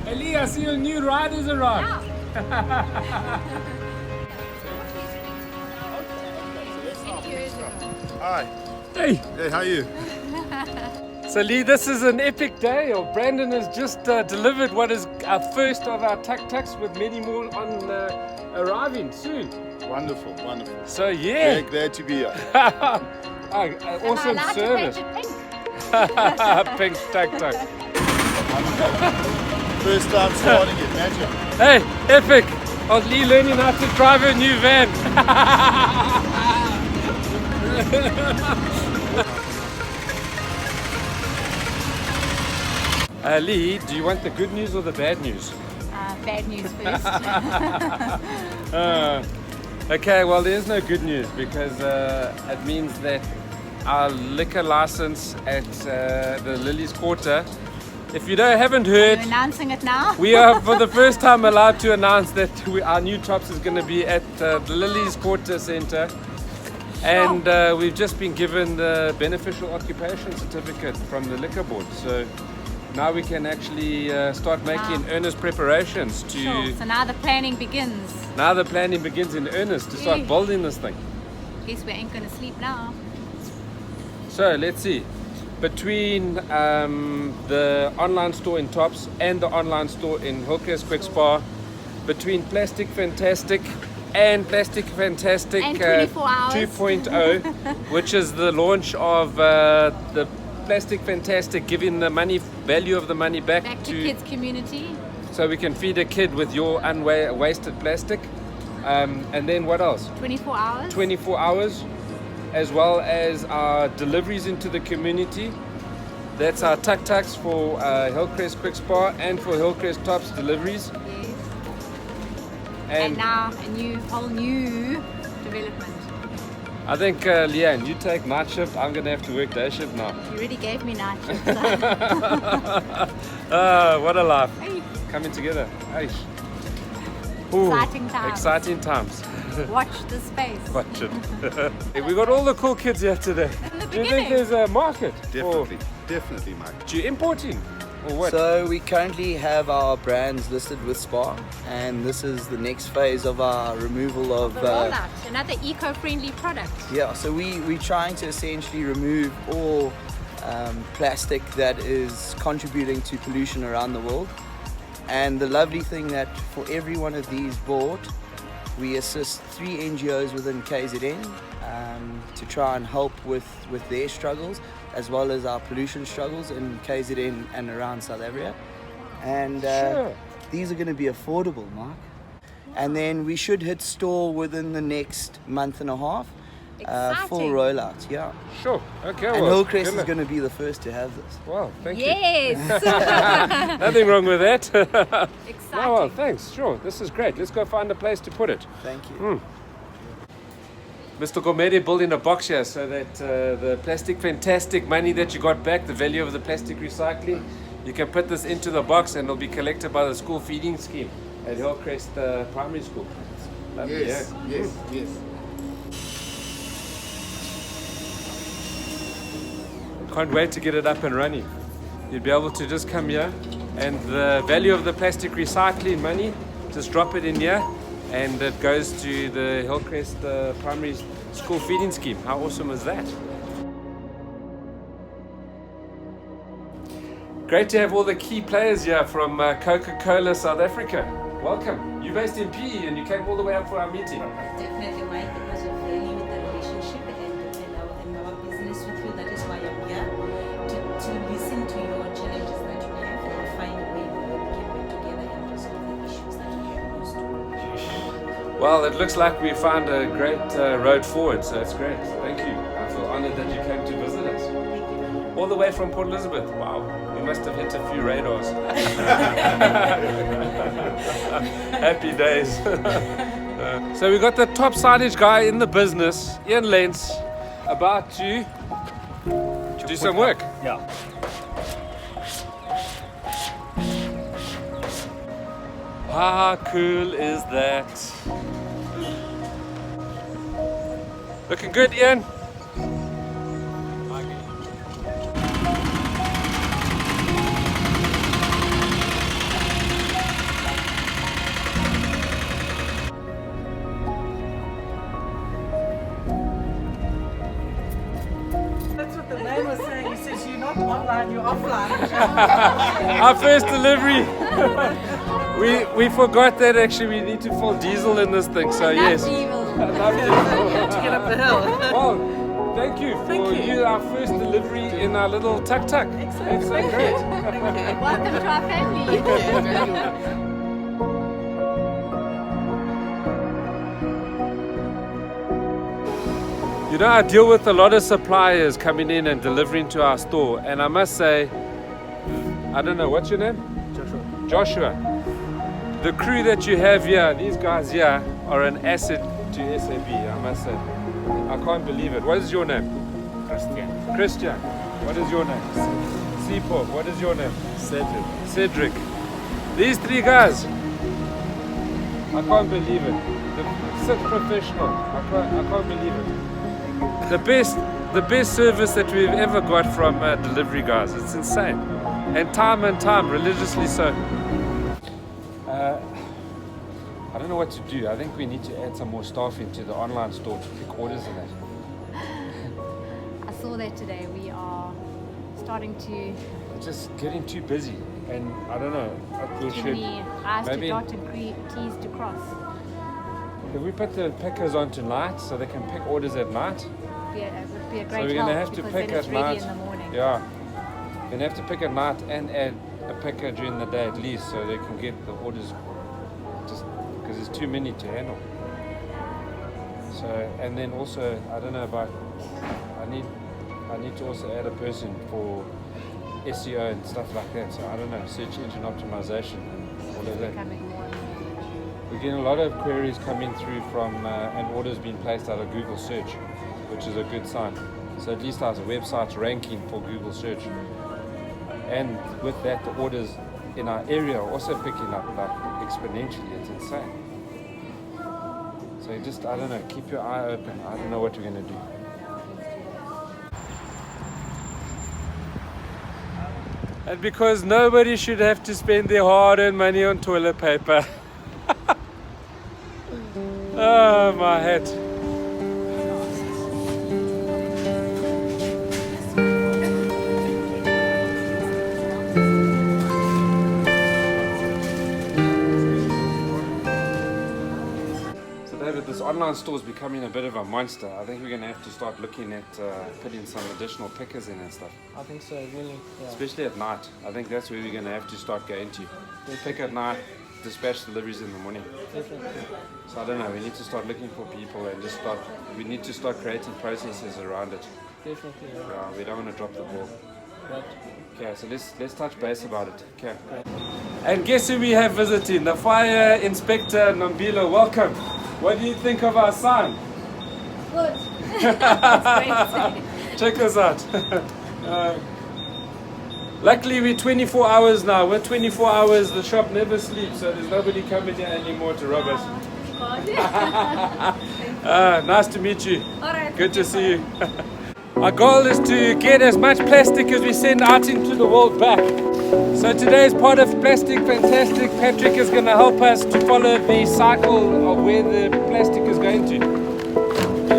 Ali, I see your new riders arrived. Hi. Hey. Hey, how are you? So Lee, this is an epic day. Brandon has just delivered what is our first of our tuk-tuks with many more on arriving soon. Wonderful, wonderful. So yeah. Glad to be here. Awesome service. Pink tuk-tuk. First time starting it, magic. Hey, epic. I was Lee learning how to drive a new van. Lee, do you want the good news or the bad news? Bad news first. Okay, well there's no good news because it means that our liquor license at the Lily's Quarter, if you haven't heard, Are you announcing it now? we are for the first time allowed to announce that our new Tops is going to be at the Lily's Quarter Centre. And we've just been given the beneficial occupation certificate from the liquor board. So now we can actually start making earnest preparations to... Sure. So now the planning begins. Now the planning begins in earnest to start building this thing. Guess we ain't gonna sleep now. So let's see. Between the online store in Tops and the online store in Hillcrest Quick Spa, between Plastic Fantastic and Plastic Fantastic And 24 hours. 2.0, which is the launch of the Plastic Fantastic, giving the value of the money back to kids community. so we can feed a kid with your wasted plastic. And then what else? 24 hours. 24 hours, as well as our deliveries into the community. That's our tuk-tuks for Hillcrest Quick Spa and for Hillcrest Tops deliveries. Yes. And now a whole new development. I think, Leanne, you take night shift, I'm going to have to work day shift now. You already gave me night shift. What a life. Hey. Coming together. Hey. Ooh, Exciting times. Exciting times. Watch the space. Watch it. Hey, we got all the cool kids here today. In the Do you think beginning. there's a market? Definitely, Mike. Do you importing? Or what? So we currently have our brands listed with Spa, and this is the next phase of our removal of The rollout. Another eco-friendly product. yeah. So we're trying to essentially remove all plastic that is contributing to pollution around the world. And the lovely thing that for every one of these bought, we assist 3 NGOs within KZN to try and help with their struggles, as well as our pollution struggles in KZN and around South Africa. And these are going to be affordable, Mark. And then we should hit store within the next month and a half. Full rollout, yeah. Sure. Okay. And well, Hillcrest good is going to be the first to have this. Wow, thank Yes. you. Nothing wrong with that. Exciting. Oh, well, thanks. Sure, this is great. Let's go find a place to put it. Thank you. Mr. Gomede building a box here so that the Plastic Fantastic money that you got back, the value of the plastic recycling, you can put this into the box and it'll be collected by the school feeding scheme at Hillcrest Primary School. Lovely, Yes, yeah? yes. Can't wait to get it up and running. You'd be able to just come here and the value of the plastic recycling money, just drop it in here and it goes to the Hillcrest Primary School feeding scheme. How awesome is that? Great to have all the key players here from Coca-Cola South Africa. Welcome. You're based in PE and you came all the way up for our meeting. Definitely, Mike, because of really with the relationship and our business with you. That is why I'm here to listen to your challenges that you have and find a way where we can work together and resolve the issues that you have most to. Well, it looks like we found a great road forward, so it's great. Thank you. I feel honored that you came to visit us. All the way from Port Elizabeth. Wow, we must have hit a few radars. Happy days. So we got the top signage guy in the business, Ian Lentz, about to do some work. Yeah. How cool is that? Looking good, Ian? Our first delivery. we forgot that actually we need to fill diesel in this thing. So yes. To get up the hill. Well, thank you for you. Our first delivery in our little tuk-tuk. Excellent. It's so great. Welcome to our family. You know, I deal with a lot of suppliers coming in and delivering to our store, and I must say, I don't know, what's your name? Joshua. The crew that you have here, these guys here, are an asset to SAB, I must say. I can't believe it. What is your name? Christian. What is your name? Sipo. What is your name? Cedric. These three guys, I can't believe it. They're such professional. I can't believe it. The best service that we've ever got from delivery guys. It's insane, and time, religiously so. I don't know what to do. I think we need to add some more staff into the online store to pick orders in it. I saw that today. We are starting to It's just getting too busy, and I don't know. We too should many I's to maybe dot and T's to cross. if we put the pickers on tonight so they can pick orders at night. It would be a So great we're gonna help have to because pick then it's at ready night. in the morning. Yeah, we're gonna have to pick at night and add a picker during the day at least, so they can get the orders. Just because there's too many to handle. So, and then also, I don't know about. I need to also add a person for SEO and stuff like that. So I don't know, search engine optimization and all of that. Becoming more and more. We're getting a lot of queries coming through from and orders being placed out of Google search, which is a good sign. So at least our website's ranking for Google search. And with that, the orders in our area are also picking up like exponentially. It's insane. So just, I don't know, keep your eye open. I don't know what we're going to do. And because nobody should have to spend their hard-earned money on toilet paper. Oh, my head. So David, this online store is becoming a bit of a monster. I think we're going to have to start looking at putting some additional pickers in and stuff. I think so, really. Yeah. Especially at night. I think that's where we're going to have to start going to. Pick at night, dispatch deliveries in the morning. Definitely. So I don't know, we need to start looking for people and we need to start creating processes around it. Definitely. Yeah. We don't want to drop the ball. Right. Okay, so let's touch base about it. Okay. And guess who we have visiting? The Fire Inspector Nombilo. Welcome. What do you think of our sign? Good. That's great. Check this out. Luckily we're 24 hours now. We're 24 hours, the shop never sleeps, so there's nobody coming here anymore to rob us. Nice to meet you. Good to see you. Our goal is to get as much plastic as we send out into the world back. So today's part of Plastic Fantastic. Patrick is going to help us to follow the cycle of where the plastic is going to.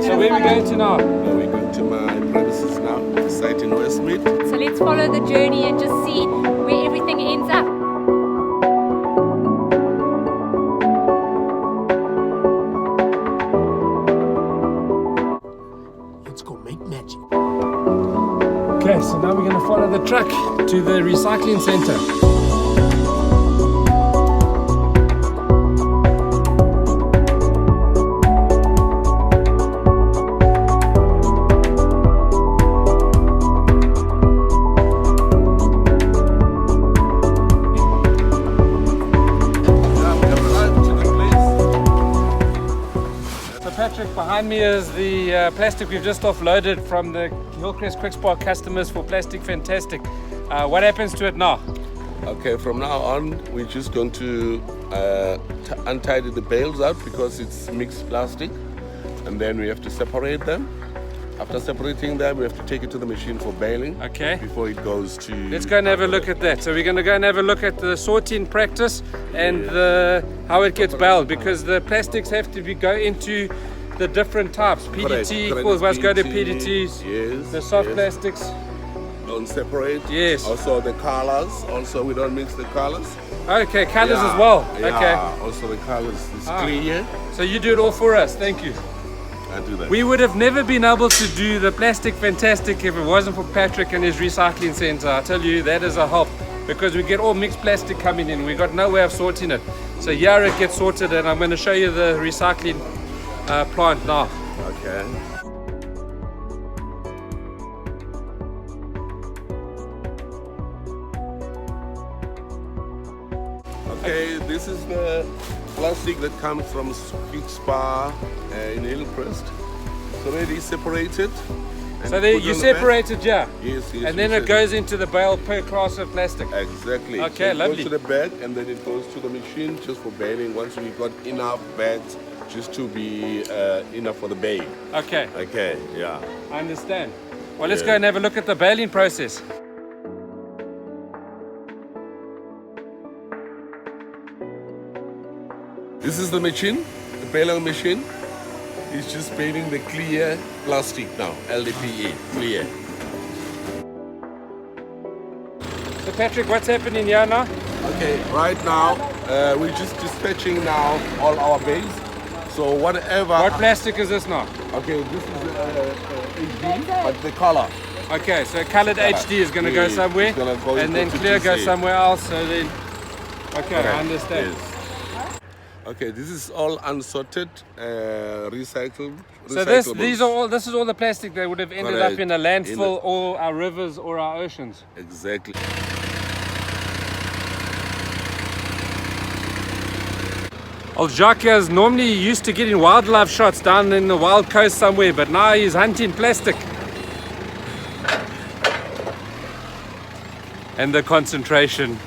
So where are we going to now? We're going to my premises now, site in Westmead. So let's follow the journey and just see where everything ends up. Let's go make magic. Okay, so now we're going to follow the truck to the recycling center. Patrick, behind me is the plastic we've just offloaded from the Hillcrest Quick Spark customers for Plastic Fantastic. What happens to it now? Okay, from now on, we're just going to untidy the bales out because it's mixed plastic, and then we have to separate them. After separating them, we have to take it to the machine for baling. Okay. Before it goes to... Let's go and have a look at that. So we're going to go and have a look at the sorting practice and how it gets baled, because the plastics have to go into the different types. PDT Correct. equals must go to PDT, PDTs. yes, The soft yes. plastics. don't separate. Yes. Also the colors. Also we don't mix the colors. Okay, colors Yeah, as well. Yeah. Okay. Also the colors is Ah. clear. So you do it all for us. Thank you. I do that. We would have never been able to do the Plastic Fantastic if it wasn't for Patrick and his recycling center. I tell you, that is a help because we get all mixed plastic coming in. We got no way of sorting it. So here it gets sorted, and I'm going to show you the recycling plant now. Okay. Okay, this is the plastic that comes from Sweet Spa in Hillcrest. It's already separated. and So put you on the separate it, yeah? bag. Yes, yes. And then we it set goes into the bale per class of plastic. Exactly. Okay, So it lovely. goes to the bag and then it goes to the machine just for baling. Once we got enough bags just to be enough for the bale. Okay, Okay, yeah. I understand. Well, let's Yeah. go and have a look at the baling process. This is the machine, the baling machine. It's just baling the clear plastic now, LDPE, clear. So Patrick, what's happening here now? Okay, right now we're just dispatching now all our bales. So whatever. What plastic is this now? Okay, this is HD, but the color. Okay, so colored HD is going to go Yeah, somewhere, it's gonna go and then to clear goes TC. somewhere else. So then, okay, I understand. Yes. Okay, this is all unsorted, recycled. So this is all the plastic that would have ended up Correct. in a landfill In or our rivers or our oceans. Exactly. Old Jacques is normally used to getting wildlife shots down in the wild coast somewhere, but now he's hunting plastic. And the concentration.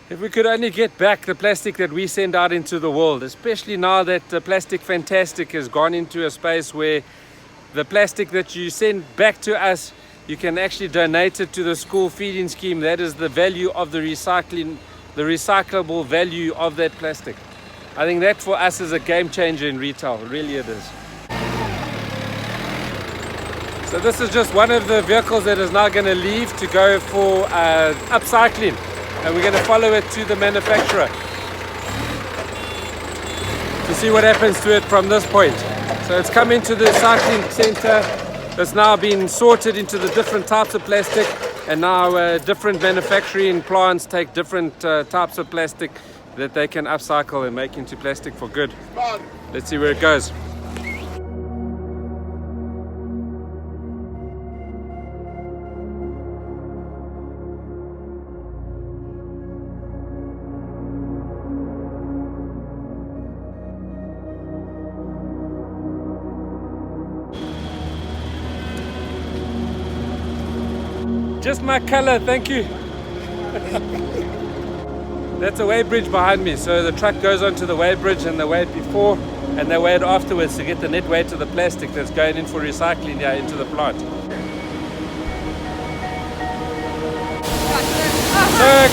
If we could only get back the plastic that we send out into the world, especially now that the Plastic Fantastic has gone into a space where the plastic that you send back to us, you can actually donate it to the school feeding scheme. That is the value of the recyclable value of that plastic. I think that for us is a game changer in retail, really it is. So this is just one of the vehicles that is now going to leave to go for upcycling, and we're going to follow it to the manufacturer to see what happens to it from this point. So it's come into the recycling center. It's now been sorted into the different types of plastic, and now different manufacturing plants take different types of plastic that they can upcycle and make into plastic for good. Let's see where it goes. Just my color, thank you. That's a weighbridge behind me. So the truck goes onto the weighbridge, and they weigh it before and they weigh it afterwards to get the net weight of the plastic that's going in for recycling here into the plant. So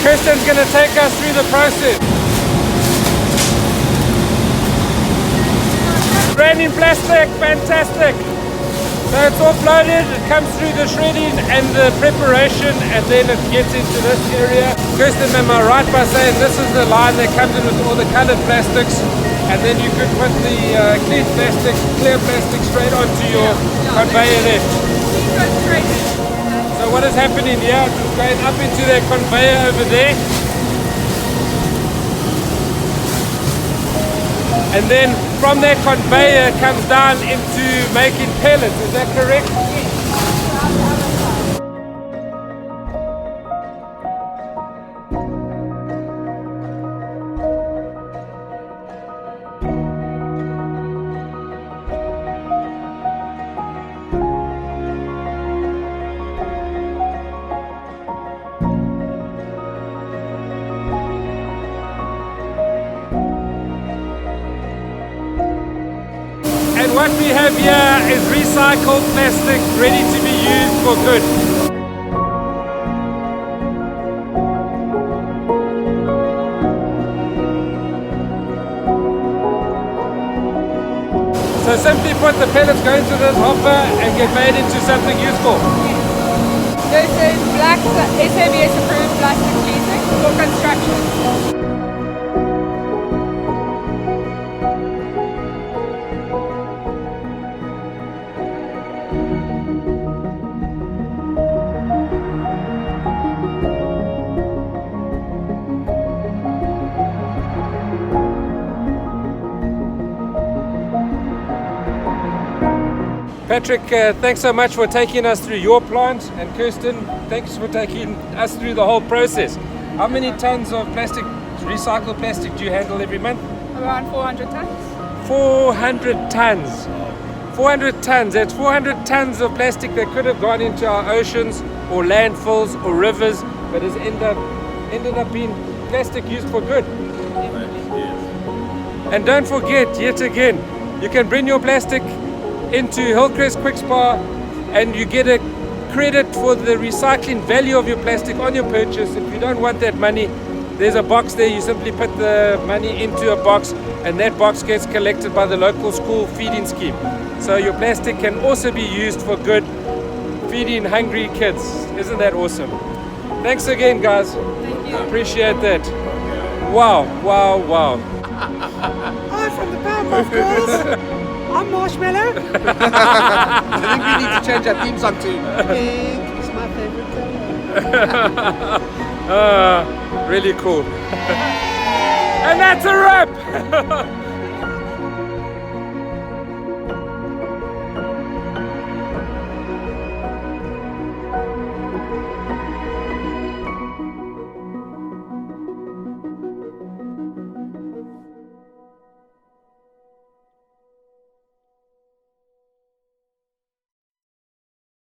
Kirsten's going to take us through the process. Raining plastic, fantastic. So it's all floated, it comes through the shredding and the preparation, and then it gets into this area. Kirsten, am I right by saying this is the line that comes in with all the colored plastics, and then you could put the clear plastic straight onto your conveyor there. So what is happening here? It's going up into that conveyor over there. And then from that conveyor it comes down into making pellets, is that correct? And what we have here is recycled plastic ready to be used for good. So simply put, the pellets go into this hopper and get made into something useful. This is black SABS approved plastic sheeting for construction. Patrick, thanks so much for taking us through your plant, and Kirsten, thanks for taking us through the whole process. How many tons of plastic, recycled plastic, do you handle every month? Around 400 tons. 400 tons. 400 tons. That's 400 tons of plastic that could have gone into our oceans or landfills or rivers, but has ended up being plastic used for good. And don't forget, yet again, you can bring your plastic into Hillcrest Quick Spa and you get a credit for the recycling value of your plastic on your purchase. If you don't want that money, there's a box there. You simply put the money into a box and that box gets collected by the local school feeding scheme. So your plastic can also be used for good, feeding hungry kids. Isn't that awesome? Thanks again, guys. Thank you. Appreciate that. Wow, wow, wow. Hi from the Powerpuff Girls. I'm Marshmallow. I think we need to change our theme song to pink is my favorite color. Really cool. And that's a wrap.